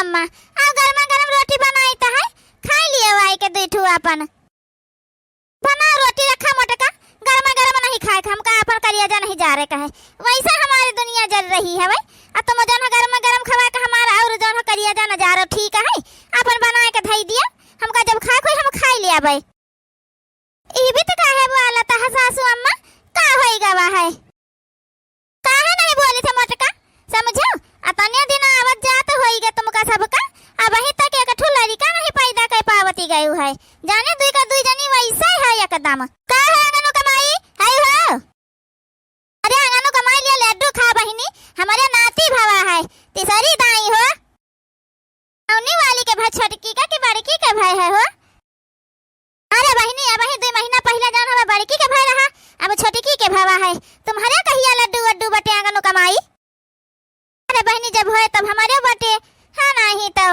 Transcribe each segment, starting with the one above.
अम्मा अब गर्मा गर्म रोटी बनाई तो है खा लिए वाई के दूठू अपन बना रोटी रखा मोटका गर्मा गर्म नहीं खाए हमका अपन करिया नहीं जा रहे कहे वैसा हमारी दुनिया जल रही है भाई अब तुम जौन गर्मा गर्म खवा के हमारा और जौन करिया जा न जा रहे ठीक है अपन बनाए के धई दिया हमका जब खा कोई हम खा लिया भाई ई भी तो काहे बोला ता सासू अम्मा का होई गवा है काहे नहीं बोली थे मोटका समझो अतने दिन आवत जात होई गे तुमका सबका अब वही तक एक ठुला लड़का नहीं पैदा कर पावती गई है जाने दुई का दुई जनी वैसा है एकदम का है अंगनो कमाई है हो अरे अंगनो कमाई लिया लड्डू खा बहिनी हमारे नाती भावा है तीसरी दाई हो औनी वाली के भाई छोटकी का कि बड़की के भाई है हो अरे बहिनी अब ही 2 महीना पहले जान हवा बड़की के भाई रहा अब छोटकी के भावा है तुम्हारे कहिया लड्डू वड्डू बटे अंगनो कमाई अरे बहनी जब होए तब हमारे बटे है नहीं तो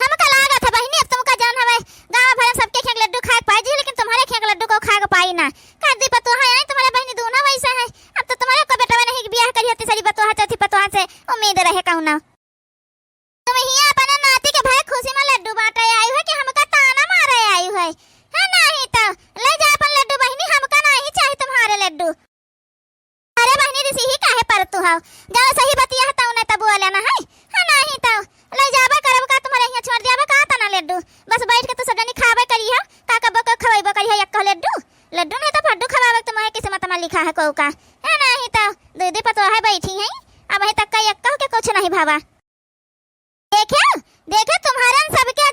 हमका लागा था बहनी अब तुमका जान हवे गांव भर सबके खेक लड्डू खा पाई जी लेकिन तुम्हारे खेक लड्डू को खा पाई ना का दी पतो है तुम्हारे बहनी दोनों वैसा है अब तो तुम्हारे को बेटा नहीं ब्याह करी होती सारी बतो चौथी पतो से उम्मीद रहे कहू ना तुम ही अपने नाती के भाई खुशी में लड्डू बांटे आई है कि हमका ताना मारे आई है नहीं तो ले जा अपन लड्डू बहनी हमका नहीं चाहिए तुम्हारे लड्डू अरे बहनी ऋषि ही काहे पर तू हो जब सही बतिया हता उन्हें तब बोले ना है नहीं तो ले जाबे करब का तुम्हारे यहां छोड़ दियाबे का तना लड्डू बस बैठ के तू सब जनी खाबे करी है का कब का खवाइबे करी है एक लड्डू लड्डू नहीं तो फड्डू खवाबे तुम्हारे किस्मत में लिखा है को का है नहीं तो दीदी पतो है बैठी है अब है तक का एक के कुछ नहीं भावा देखे देखे तुम्हारे सबके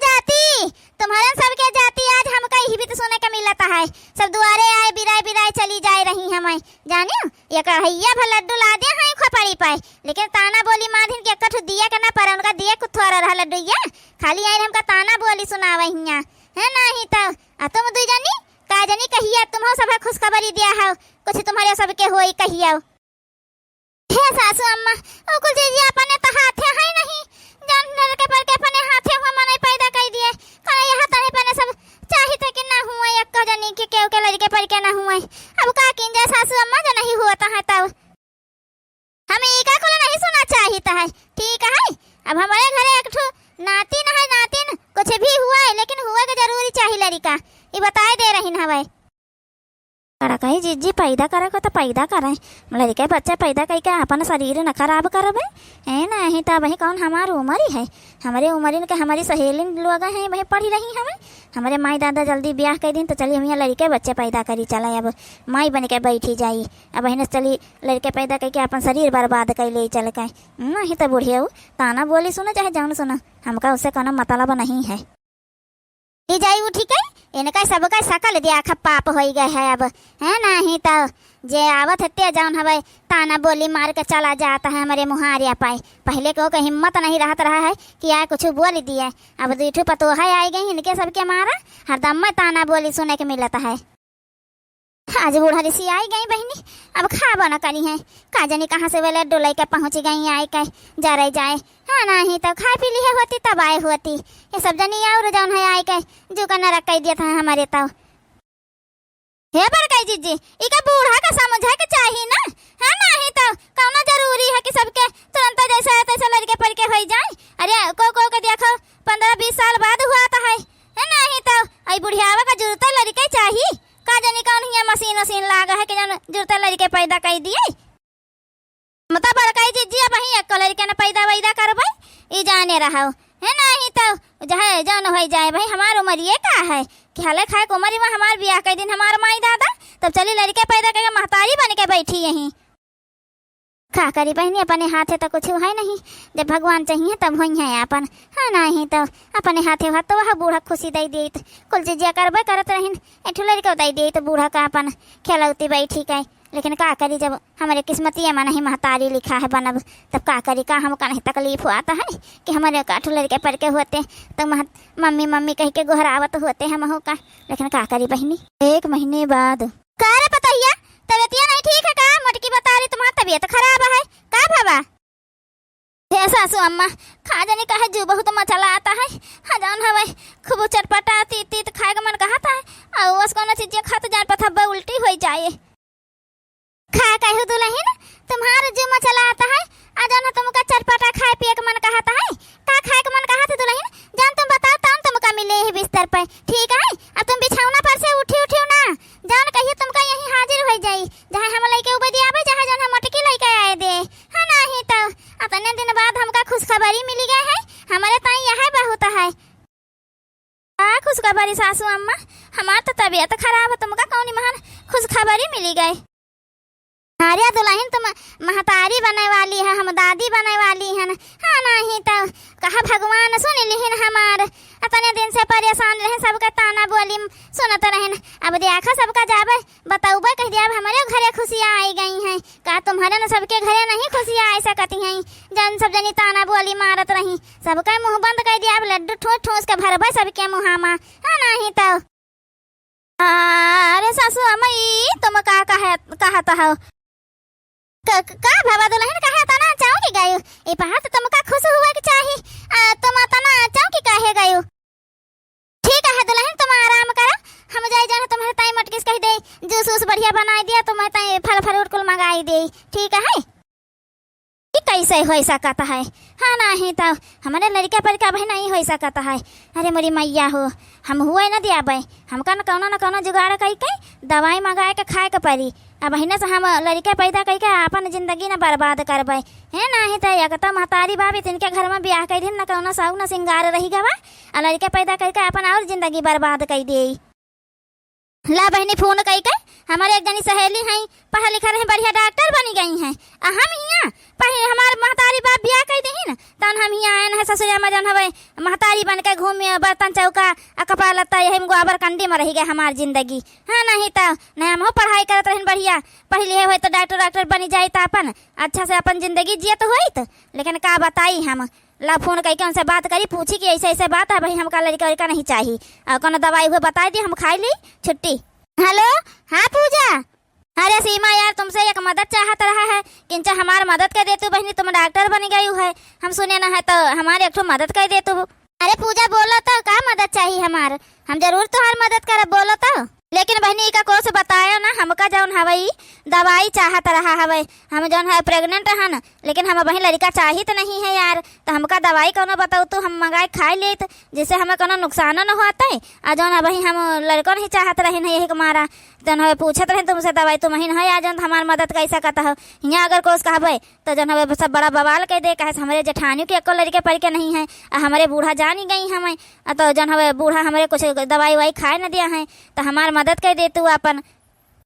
जाती आज हमका ही भी तो सुने का मिलता है सब दुआरे आए बिराए बिराए चली जाए रही हमें जाने ये कहिया भल लड्डू ला दे हैं खोपड़ी पाए लेकिन ताना बोली माधिन के कठ दिया के ना पर उनका दिए कुछ थोड़ा रहा लड्डू ये खाली आई हमका ताना बोली सुनावे हिया है नहीं तो तुम दुई जनी का जनी कहिया तुम सब खुशखबरी दिया है कुछ तुम्हारे सबके होई कहिया हे सासू अम्मा ओ कुल जी अपने तो हाथे है नहीं जान के पर के अपने हाथे हुआ मने पैदा कर दिए कने यहां तने पने सब चाहे थे कि ना हुआ एक जनी के केव के लड़के पर के ना हुआ अब का किंजा सासू अम्मा जो नहीं होता है तब हमें एका को नहीं सुना चाहिए है ठीक है अब हमारे घरे एक ठो नातिन है नातिन कुछ भी हुआ है लेकिन हुआ के जरूरी चाहिए लड़का ये बताए दे रही हवे करा कहीं जिज्जी पैदा करे को तो पैदा करे लड़के बच्चे पैदा करके अपन शरीर न खराब करबे है नहीं तो वही कौन हमारी उम्र ही है हमारे उम्र के हमारी सहेली लोग हैं वही पढ़ी रही हमें हमारे माई दादा जल्दी ब्याह कर दिन तो चलिए हम यहाँ लड़के बच्चे पैदा करी चला अब माई बन के बैठी जाई अब वही चली लड़के पैदा करके अपन शरीर बर्बाद कर ले चल के नहीं तो बुढ़िया ताना बोली सुनो चाहे जान सुनो हमका उससे कोनो मतलब नहीं है जाई उठी के इनका सबका सकल दिया पाप हो गए है अब है नहीं तो जे आवत हत्या जान हवे ताना बोली मार के चला जाता है हमारे मुहारिया पाए पहले को हिम्मत नहीं रहत रहा है कि यार कुछ बोल दिया अब दूठू पतोहा आई गई इनके सबके मारा हरदम में ताना बोली सुने के मिलता है आज बूढ़ा ऋषि आई गई बहनी अब खाबो न करी है का जानी कहाँ से वे लड्डू लेके पहुँच गई आई के जा रही जाए हाँ नहीं तो खा पी ली होती तब आए होती ये सब जनी और जौन है आई के जो का नरक कह दिया था हमारे तो हे बड़काई जीजी इका बूढ़ा का समझा के चाहिए ना है नहीं तो कौन जरूरी है कि सबके तुरंत जैसा तैसा लड़के पड़ के हो जाए अरे को के देखो 15-20 साल बाद हुआ था है नहीं तो आई बुढ़ियावा का जरूरत लड़के चाहिए का जानी कौन हिया मशीन लागा है कि जन जरूरत लड़के पैदा कर दिए मत बड़काई जीजी अब ही एक लड़के ने पैदा वैदा करबे ई जाने रहो है नहीं तो जहे जन हो जाए भाई हमार उम्र ये का है कि हाले खाए उम्र में हमार ब्याह कर दिन हमार माई दादा तब चली लड़के पैदा करके महतारी बन के बैठी यहीं खा करी बहनी अपने हाथे तो कुछ है नहीं जब भगवान चाहिए तब हो है अपन हाँ नहीं तो अपने हाथे हाथ तो वह बूढ़ा खुशी दे दी तो कुल चीजिया करबे करत रहीन एठू लड़के दे दी तो बूढ़ा का अपन खेलौती बैठी के लेकिन का करी जब हमारे किस्मतिया में नहीं महतारी लिखा है बनब तब का करी का हमका नहीं तकलीफ आता है कि हमारे काठू लड़के पढ़ के होते तो मम्मी मम्मी कह के गोहरावत होते हैं महू का लेकिन का करी बहनी 1 महीने बाद का रे पतैया तबियतिया नहीं ठीक है का मोटकी बता रही तुम्हारी तबीयत खराब है का बाबा हे सासू अम्मा खा जाने का है जो बहुत मचला आता है हजान हवे खूब चटपटा तीत खाए का मन कहता है और बस कोनो चीज खाते जान पथब्बा उल्टी हो जाए खा कहू दुल्हन तुम्हारा जो मचला आता है अजान तुमका चटपटा खाए पिए का मन कहता है का खुशखबरी मिली गई है हमारे ताई यह बहुत है। खुशखबरी सासू अम्मा, हमार तो तबीयत खराब है, तुमका कौन महान खुशखबरी मिली गई। अरे दुल्हन तुम महतारी बने वाली है, हम दादी बने वाली हैं। हाँ नहीं तो कहा भगवान सुन लिहिन हमार, इतने दिन से परेशान रहे, सबका ताना बोली सुनत रहन। अब देखा सबका जाबे बताऊबे कह दिया, अब हमारे घरे खुशियाँ आई गई हैं। का तुम्हारे न सबके घरे नहीं खुशियाँ आई सकती हैं? जन सब जनी ताना बोली मारत रही, सबका मुंह बंद कर दिया। अब लड्डू ठूस ठूस के भरबे सबके मुँह में। हाँ नहीं तो अरे सासू अम्मा तुम का कहता हो का बाबा दुल्हन कहे तना चाहूँ की गयो ए पहाड़ तो तुमका खुश हुआ कि चाहिए, तुम तना चाहूँ की कहे गयो। ठीक है दुल्हन तुम आराम करो, हम जाए जाने तुम्हारे ताई मटकिस कह दे जूस वूस बढ़िया बना दिया, तुम्हारे ताई फल फ्रूट कुल मंगाई दे। ठीक है कैसे हो सकता है? हाँ नहीं तो हमारे लड़का पर का भाई नहीं हो सकता है। अरे मोरी मैया हो, हम हुए न दिया भाई, हमका न कोनो जुगाड़ कई के दवाई मंगाए के खाए के पड़ी। अब हिने से हम लड़का पैदा करके अपन जिंदगी न बर्बाद करबे है। नहीं तो एक तो महतारी बाबी तिनके घर में ब्याह कर दिन न कोनो साउ न सिंगार रही गवा, और लड़का पैदा करके अपन और जिंदगी बर्बाद कर दे। ला बहनी फोन कई के हमारे एक जनी सहेली हैं, पढ़ा लिखा रहे, बढ़िया डॉक्टर बनी गई हैं। हम यहाँ पहले हमारे महतारी बाप ब्याह कर दही तन हम यहाँ आए हैं ससुरिया में जन हवे महतारी बन के घूमे बर्तन चौका कपड़ा लत्ता यही गोबर कंडी में रही गए हमारी जिंदगी। हाँ नहीं तो नहीं हम पढ़ाई करते रहे बढ़िया, पढ़ी लिखे हुए तो डॉक्टर बनी जाए तो अपन अच्छा से अपन जिंदगी जियत हुई। लेकिन का बताई हम ला फोन करके उनसे बात करी, पूछी कि ऐसे ऐसे बात है भाई, हमका लड़का लड़का नहीं चाहिए और कोनो दवाई हुए बता दी, हम खाई ली छुट्टी। हेलो हाँ पूजा, अरे सीमा यार तुमसे एक मदद चाहत रहा है, किंचा हमार मदद कर दे तू बहनी, तुम डॉक्टर बनी गई है, हम सुने ना है तो हमारे एक मदद कर दे तू। अरे पूजा बोलो तो का मदद चाहिए हमार, हम जरूर तुम्हार मदद कर बोलो तो। लेकिन बहनी का कोर्स बतायो ना, हमका जौन हवई दवाई चाहत रहा हवे, हम जौन है प्रेग्नेंट है न, लेकिन हम बहन लड़का चाहिए तो नहीं है यार, तो हमका दवाई कोनो बताओ तो हम मंगाए खाई लेत जिससे हमें कोनो नुकसान न होता है। और जौन है हम लड़को नहीं चाहत रहे नहीं, यही मारा जौन है पूछत रहे तुमसे दवाई तुम ही है, जौन हमार मदद कैसा कहता हो। यहाँ अगर कोर्स कहबे तो जौन है सब बड़ा बवाल कह दे, कहे हमारे जेठानियों के एको लड़के पढ़ के नहीं है, हमारे बूढ़ा जान ही गई हमें, तो जौन है बूढ़ा हमारे कुछ दवाई वाई खाए न दिया है, तो हमार मदद कर दे तू अपन।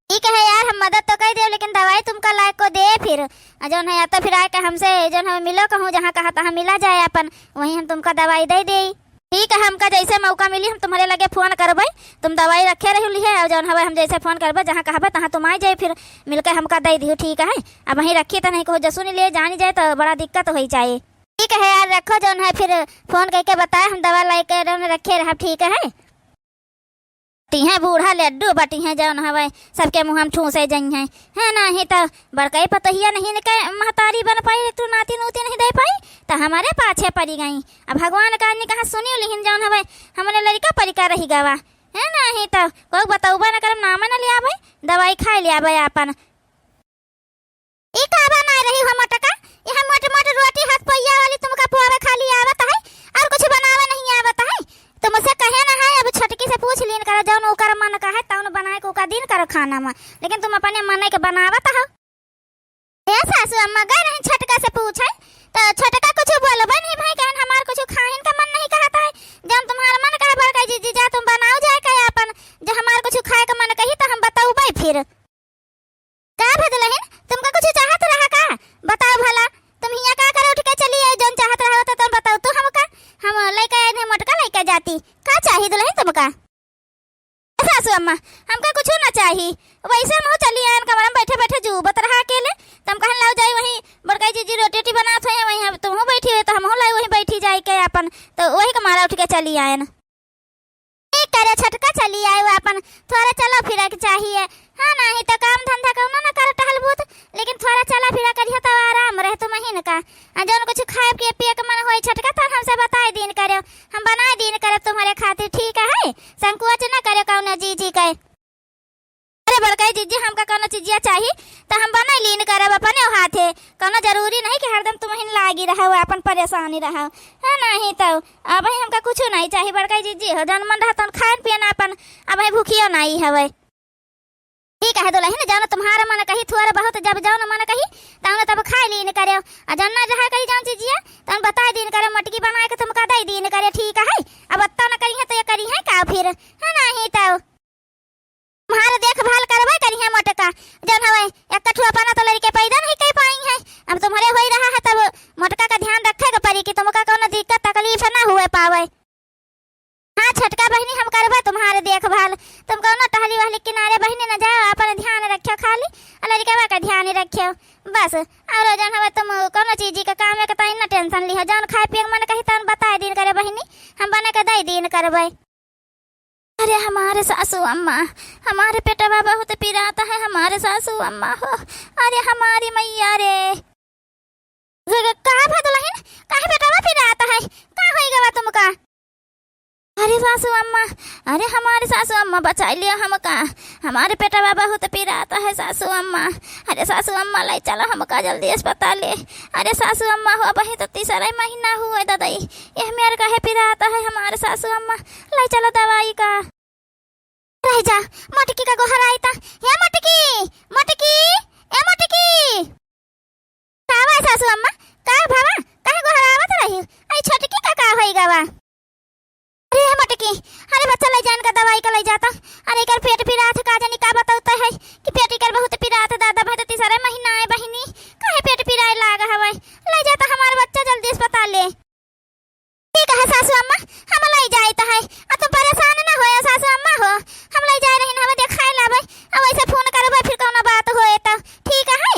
ठीक है यार हम मदद तो कर दे, लेकिन दवाई तुमका लायक को दे फिर जौन है, या तो फिर आके हमसे जौन है मिलो कहूँ, जहाँ कहा तहाँ मिला जाए अपन, वहीं हम तुमका दवाई दे दे। ठीक है हमका जैसे मौका मिली हम तुम्हारे लगे फोन करबे, तुम दवाई रखे रही है और जौन हवे हम जैसे फोन करबे जहाँ कहबे तहाँ तुम आ जाए, फिर मिलकर हमका दे दियो। ठीक है अब वहीं रखी तो नहीं कहो जसुन ले जानी जाए तो बड़ा दिक्कत हो जाए। ठीक है यार रखो जौन है, फिर फोन करके बताए हम दवा लेके रखे रह। ठीक है है बूढ़ा लड्डू बटी है जौन हवे सबके मुँह हम ठूसे जई है नहीं तो बड़कई पतहिया नहीं महतारी बन पाई, तू नाती नूती नहीं दे पाई तो हमारे पाछे पड़ी गई। अब भगवान का कहा सुनियो, लेकिन जौन हवे हमारे लड़का परिका रही गवा है नहीं तो कोई बताऊबा न करम नाम न लिया दवाई खाई लिया अपन। बना रही हो मटका, यह मोटे मोटे रोटी हाथ पहिया वाली तुमका पुआवे खाली आवत है और कुछ बनावे नहीं आवत है। तुमसे कहे ना है अब छटकी से पूछ लीन कर जौन ओकर मन का है तौन बनाए को का दिन कर खाना में, लेकिन तुम अपने मन के बनावत हो। ए सासू अम्मा गए रही छटका से पूछे तो छटका कुछ बोलबे नहीं भाई, कहन हमार कुछ खाहिन का मन नहीं कहता है, जब तुम्हारा मन कहे बड़का जीजी जा तुम बनाओ जाए कहे अपन, जब हमार कुछ खाए का मन कही तो हम बताऊबे फिर। का भदलहिन तुमका कुछ चाहत रहा का बताओ भला, तुम हिया का करे उठ के चली आई, जौन चाहत रहा तो तुम बताओ तो हमका हम लेके आए मटका लेके जाती। का चाहिए दुल्हन तुमका? सासू अम्मा हमका कुछ ना चाहिए, वैसे हम चली आए कमरा में बैठे बैठे जूबत रहा अकेले, तुम कहन लाओ जाए वहीं बड़काई जीजी रोटी रोटी बनात है वहीं तुम बैठी हुई तो हम लाई वहीं बैठी जाए के अपन, तो वही कमारा उठ के चली आए न करे छटका चली आए वो अपन थोड़ा चला फिरा के चाहिए। हाँ नहीं तो काम धंधा कौनो ना कर टहल बूत, लेकिन थोड़ा चला फिरा करियो तो आराम रहे तुम महीन का, जौन कुछ खाए पिए पिए के मन होई छटका तो हमसे बताए दिन करो, हम बनाए दिन करब तुम्हारे खातिर। ठीक है संकोच न करे कौनो जीजी के। अरे बड़काई जीजी हमका कौनो चीजिया चाहिए तो हम बना लीन करब अपने हाथे, कौनो जरूरी नहीं कि हरदम तुम्हें लागी रहो अपन परेशानी रहो है नहीं तो अब हमका कुछ नहीं चाहिए बड़काई जीजी हो, जौन मन रहा तो खान पियन अपन अब भूखियो नहीं हवे। ठीक है दुल्हन, जानो तुम्हारा मन कही थोड़ा बहुत जब जाओ न मन कही ताऊ तब खा लीन करे आ जन्ना जहाँ कही जान चीजिए तन बता दीन करे मटकी बना के तुमका दे दीन करे। ठीक है अब अत्ता न करी है तो ये करी है का फिर है नहीं तो तुम्हारा देखभाल करवा करी है मटका जन हवे एक कठुआ पाना तो लड़के पैदा नहीं कर पाई है। अब तुम्हारे हो रहा है तब मटका का ध्यान रखेगा पड़ी कि तुमका कोनो दिक्कत तकलीफ ना हुए पावे। हाँ छटका बहनी हम करवा तुम्हारे देखभाल, तुम कहो ना टहली वाली किनारे बहनी न जाओ, अपन ध्यान रखियो खाली लड़का का ध्यान रखियो बस। और जन हवे तुम कोनो चीज का काम है तो न टेंशन लिहो, जन खाए पिए मन कही तन बता दिन करे बहनी हम बने के दई दिन करबै। अरे हमारे सासू अम्मा हमारे पेटवा बहुत पिराता है, हमारे सासू अम्मा हो अरे हमारी मैया रे कहा भदलहिन काहे पेटवा पिराता है का होई गवा तुमका। अरे सासू अम्मा अरे हमारे सासू अम्मा बचा लिया हमका, हमारे पेटवा बहुत पिराता है सासू अम्मा। अरे सासू अम्मा लाई चलो हमका जल्दी अस्पताल ले। अरे सासू अम्मा हो बही तो तीसरा महीना हुआ दादाई यह मेरे काहे पिराता है हमारे सासू अम्मा, लाई चलो दवाई का। रह जा मटकी का गोहर आईता हे मटकी मटकी ए मटकी कावा सासू अम्मा का भावा काहे गोहर आवत रही आई छोटकी का होई गवा। अरे मटकी अरे बच्चा ले जान का दवाई का ले जाता। अरे कर पेट पिरात का जानी का बताता है कि पेट कर बहुत पिरात दादा भाई तीसरा महीना है बहिनी काहे पेट पिराए लागा हवे, ले जाता हमारा बच्चा जल्दी अस्पताल ले। ठीक है सासू अम्मा हम ले जाता है आ तुम परेशान ना होया सासू अम्मा हो हम ले जा रही हमें देखाई लावे अब ऐसे फोन करबे फिर कोनो बात होए तो ठीक है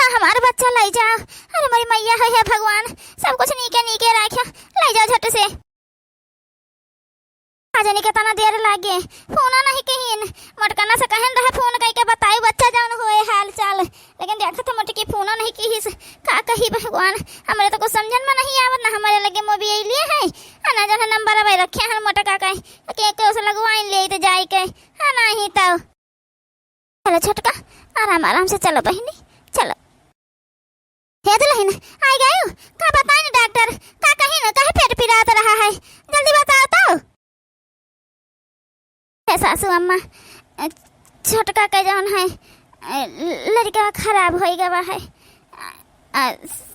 हमारा बच्चा ले जाओ। अरे मेरी मैया है भगवान सब कुछ नीके नीके रखियो, ले जाओ झट से। आजनी के तना देर लागे फोन नहीं कहिन मटकना से कहन रहे फोन कई के बताई बच्चा जान होए हाल चाल, लेकिन देखा तो मटकी फोन नहीं की का कही भगवान हमरे तो कुछ समझन में नहीं आवत ना हमारे लगे मोबाइल लिए है ना जन नंबर अब रखे हैं मटका के उसे लगवाइन ले तो जाई के है नहीं तो चलो छटका आराम आराम से चलो बहनी चलो। हे दुल्हन आई गयो का बताई डॉक्टर का कहीं ना कहे पेट पिरात रहा है जल्दी बताओ तो। सासू अम्मा छोटका के जौन है लड़का खराब हो गवा है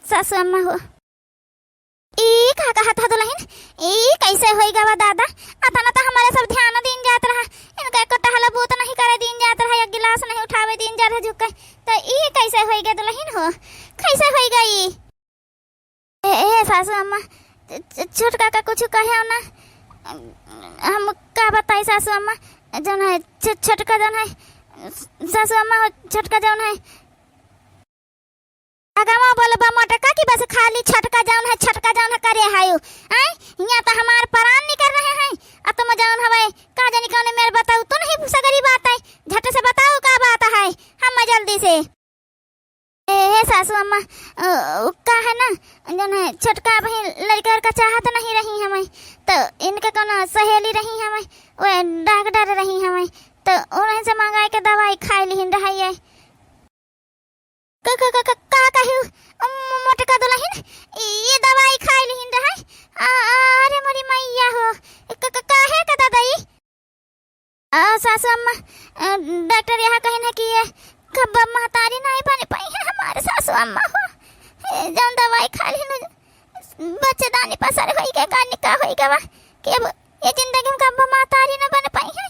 सासू अम्मा हो ई का कहा था दुल्हन ई कैसे हो गवा दादा आता ना तो हमारे सब ध्यान दिन जात रहा इनका एक टहला बूत नहीं करे दिन जात रहा एक गिलास नहीं उठावे दिन जा रहा झुक तो ई कैसे हो गया दुल्हन हो कैसे हो गई। ए सासू अम्मा छोटका का कुछ कहे ना हम का बताई सासू अम्मा जौन है छटका जौन है सासू अम्मा हो छटका जौन है अगमा बोलबा मटका की बस खाली छटका जौन है करे हायो आई यहाँ तो हमार प्राण निकल रहे हैं अब तुम जौन हवे का जानी कौन मेरे बताओ तो नहीं सगरी बात है झट से बताओ का बात है हम जल्दी से। ए सासू अम्मा का है ना जौन है छोटका भाई लड़का का चाहत नहीं रही हमें तो इनके कोनो सहेली रही हमें वो डॉक्टर रही हमें तो उन्हें से मंगाई के दवाई खाई लिहिन रही है का कहू मोटका दुल्हन ये दवाई खाई लिहिन रही। अरे मोरी मैया हो काहे का दादाई सासू अम्मा डॉक्टर यहाँ कहीं ना कि ये कब महतारी नहीं बन पाई है हमारे सासू अम्मा हो जौन दवाई खा ली बच्चेदानी पसर होई के का निकाह होई गवा कि अब ये जिंदगी में कब महतारी न बन पाई है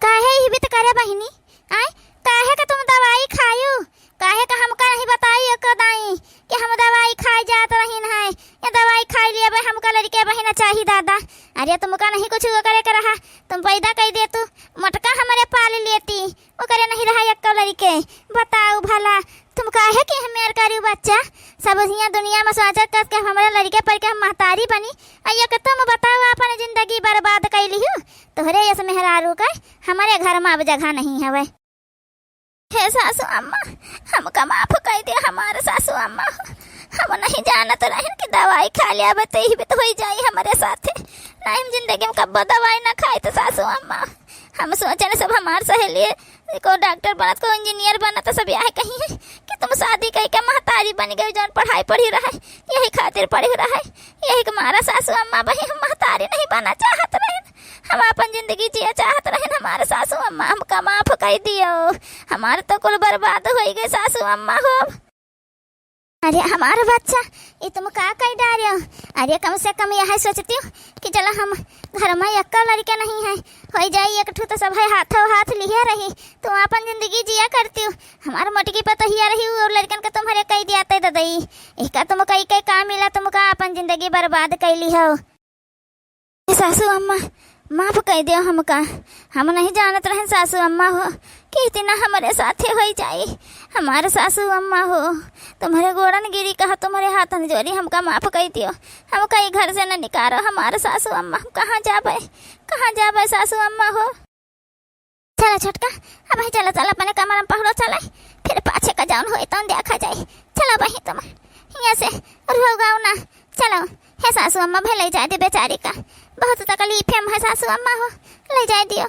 काहे ही भी तो करे बहिनी आए काहे का तुम दवाई खायू काहे का हमका नहीं बताई कदाई कि हम दवाई खाई जात रहीन है ये दवाई खाई लिए बे हमका लड़के बहिना चाहिए दादा। अरे तुमका नहीं कुछ करे कर रहा तुम पैदा कर दे तू मटका हमारे पाल लेती वो करे नहीं रहा एक लड़के बताओ भला तुम काहे कि हम करू बच्चा सब यहाँ दुनिया में सोचा कर के हमारे लड़के पर के हम महतारी बनी आइए कि तुम बताओ अपन जिंदगी बर्बाद कर ली हो तोहरे यस मेहरारू का हमारे घर में अब जगह नहीं है। हे सासू अम्मा हमका माफ कर दे हमारे सासू अम्मा हम नहीं जानत रहन कि दवाई खा लिया बते ही भी तो हो जाई हमारे साथ नहीं जिंदगी में कब दवाई ना खाए तो सासू अम्मा हम सोचने सब हमारे सहेली को डॉक्टर बनत को इंजीनियर बनत सब यही कही है कि तुम शादी करके महतारी बन गई जौन पढ़ाई पढ़ी रहा यही खातिर पढ़ी रहा यही हमारा सासू अम्मा भाई हम महतारी नहीं बना चाहत रहे हम अपन जिंदगी जिया चाहत रहे, हमारे सासू अम्मा हमका माफ कर दियो। हमारे तो कुल बर्बाद हो गए सासू अम्मा हो। अरे हमारा बच्चा ये तुम का कर डालो। अरे कम से कम यह सोचती हूँ कि चलो हम घर में एक लड़के नहीं है, हो जाए एक ठू तो सब है हाथों हाथ लिया रही, तुम अपन जिंदगी जिया करती हो। हमारा मोटकी पर तो हिया रही और लड़कन का तुम्हारे कही दिया ददई, एक तुम कई कई काम मिला तुमका अपन जिंदगी बर्बाद कैली हो। सासू अम्मा माफ कर दियो हमका, हम नहीं जानत रहे सासू अम्मा हो कि इतना हमारे साथे हो जाए। हमारे सासू अम्मा हो तुम्हारे गोड़न गिरी कहा, तुम्हारे हाथन जोड़ी हमका माफ कर दियो। हम कहीं घर से न निकालो हमारे सासू अम्मा, हम कहाँ जाबे सासू अम्मा हो। चलो छोटका अब चलो चलो अपने कमर में पहुँचो, चले फिर पाछे का जान हो तो देखा जाए। चलो बही तुम यहाँ से रोगाओ ना, चलो है सासू अम्मा भे ले जाए दे बेचारी का, बहुत तकलीफ है सासू अम्मा हो, ले जाए दियो।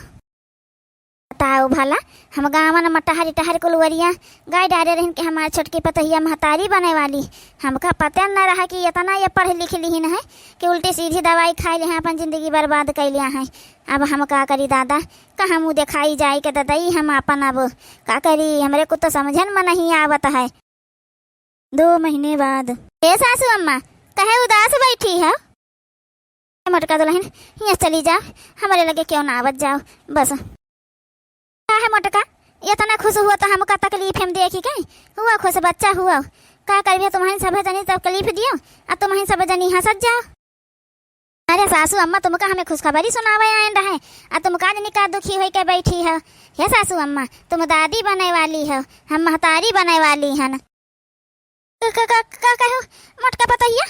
बताओ भला हम गाँव में टहरी टहरी कुलवरिया गाय डाले रहन के हमारे छोटकी पतहिया महतारी बने वाली, हमका पता न रहा कि इतना ये पढ़ लिख ली है कि उल्टी सीधी दवाई खाई ले हैं, अपन जिंदगी बर्बाद कर लिया है। अब हम का करी दादा, कहाँ मुँह दिखाई जाए के ददई हम अपन अब का करी, हमरे को तो समझन में नहीं आवत है। 2 महीने बाद ए सासू अम्मा कहे उदास बैठी है, मटका दुल्हन यहाँ चली जाओ, हमारे लगे क्यों ना आवत जाओ बस। का है मटका इतना खुश हुआ तो हमका तकलीफ हम देखी गई, हुआ खुश बच्चा हुआ का करिए, तुम्हारी सब जनी तकलीफ दियो और तुम्हारी सब जनी हंसत जाओ। अरे सासू अम्मा तुमका हमें खुशखबरी सुनावे आए रहे और तुम का जनी का दुखी होई के बैठी है। हे सासू अम्मा तुम दादी बने वाली हो, हम महतारी बने वाली हन। का कहो मटका पतैया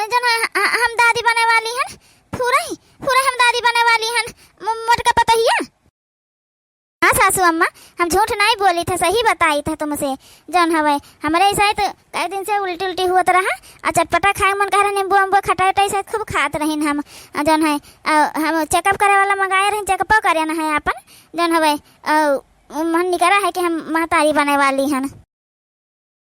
जन हम दादी बने वाली हन, पूरा हम दादी बने वाली हन मटका पतैया। हाँ सासू अम्मा हम झूठ नहीं बोली थे, सही बताई था तुमसे। जौन हवे हमारे ऐसा तो कई दिन से उल्टी उल्टी हुआ रहा और चटपटा खाए मन कह रहे, नींबू अम्बू खटाई उटाई से खूब खात रही हम। जौन है हम चेकअप करे वाला मंगाए रहे, चेकअप करे ना है अपन, जौन हवे मन निकला है कि हम महतारी बने वाली हन।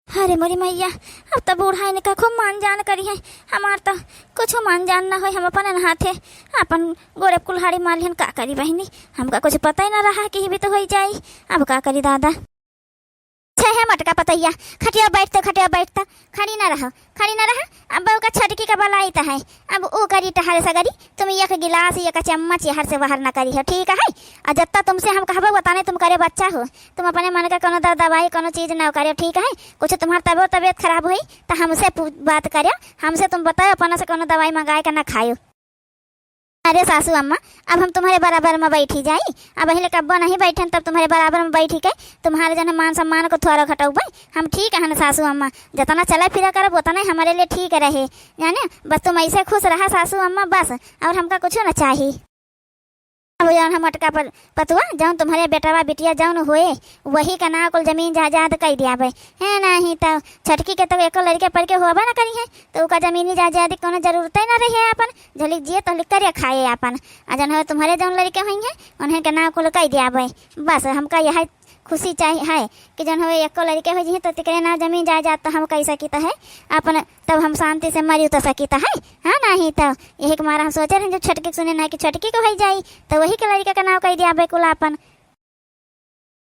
अरे मोरी मैया अब तो बूढ़ा इनका खूब मान जान करी है, हमार तो कुछ मान जान ना हो, हम अपन हाथे अपन गोरे कुल्हाड़ी मार लिहन का करी बहनी, हमका कुछ पता ही ना रहा कि भी तो हो जाए। अब का करी दादा। है मटका पतैया खटिया बैठता खड़ी ना रहा अब का छटकी का बलाई है, अब वो करी टहरे सगरी तुम एक गिलास एक चम्मच हर से बाहर ना करी है, ठीक है। और जब तक तुमसे हम कहबो बताने तुम करे बच्चा हो, तुम अपने मन का कोनो दवाई कोनो चीज ना करे, ठीक है। कुछ तुम्हारा तबियत खराब हुई तो हमसे बात करो, हमसे तुम बताओ अपना से कोनो दवाई मंगाए का ना खाओ। अरे सासू अम्मा अब हम तुम्हारे बराबर में बैठी जाई, अब पहले कब्बो नहीं बैठन तब तुम्हारे बराबर में बैठी के तुम्हारे जन मान सम्मान को थोड़ा घटाऊ हम, ठीक है ना सासू अम्मा। जितना चला फिरा कर उतना ही हमारे लिए ठीक रहे, जाने बस तुम ऐसे खुश रहा सासू अम्मा बस, और हमका कुछ ना चाहिए। अब जौन हम मटका पर पतुआ जौन तुम्हारे बेटवा बिटिया जौन होए वही का ना कुल जमीन जायदाद कह दिया है, नहीं तो छटकी के तो एक लड़के पढ़ के होबे ना करी है तो उका जमीनी जायदाद कोनो जरूरत ही ना रही है, अपन झलिक जिए तो लिख कर खाए अपन। जौन हो तुम्हारे जौन लड़के हुई हैं उन्हें का ना कुल कह दिया बस। हमका यह खुशी चाहिए है कि जन हो एक लड़के हो जी तो तिकरे ना जमीन जायदाद तो हम कह सकी है अपन, तब हम शांति से मरी तो सकी है। हाँ नहीं तो यही के मारा हम सोचे रहे जब छटकी सुने ना कि छटकी को हो जाई तो वही के लड़के का नाम कह दिया बेकुला अपन।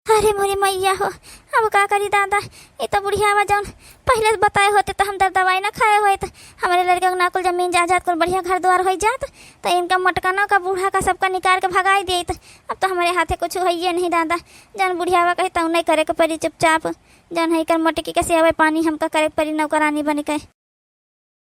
अरे मोरी मैया हो अब का करी दादा, ये तो बुढ़िया आवा जौन पहले बताए होते तो हम दवाई ना खाए हुए तो हमारे लड़के को ना कुल जमीन जायदाद कुल बढ़िया घर द्वार हो जात, तो इनका मटकाना का बूढ़ा का सबका निकाल के भगाई दिए। तो अब तो हमारे हाथे कुछ है ये नहीं दादा, जौन बुढ़िया आवा कहे तो नहीं करे के परी, चुपचाप जौन है कर मटकी के सेवा पानी हमका करे परी नौकरानी बन के।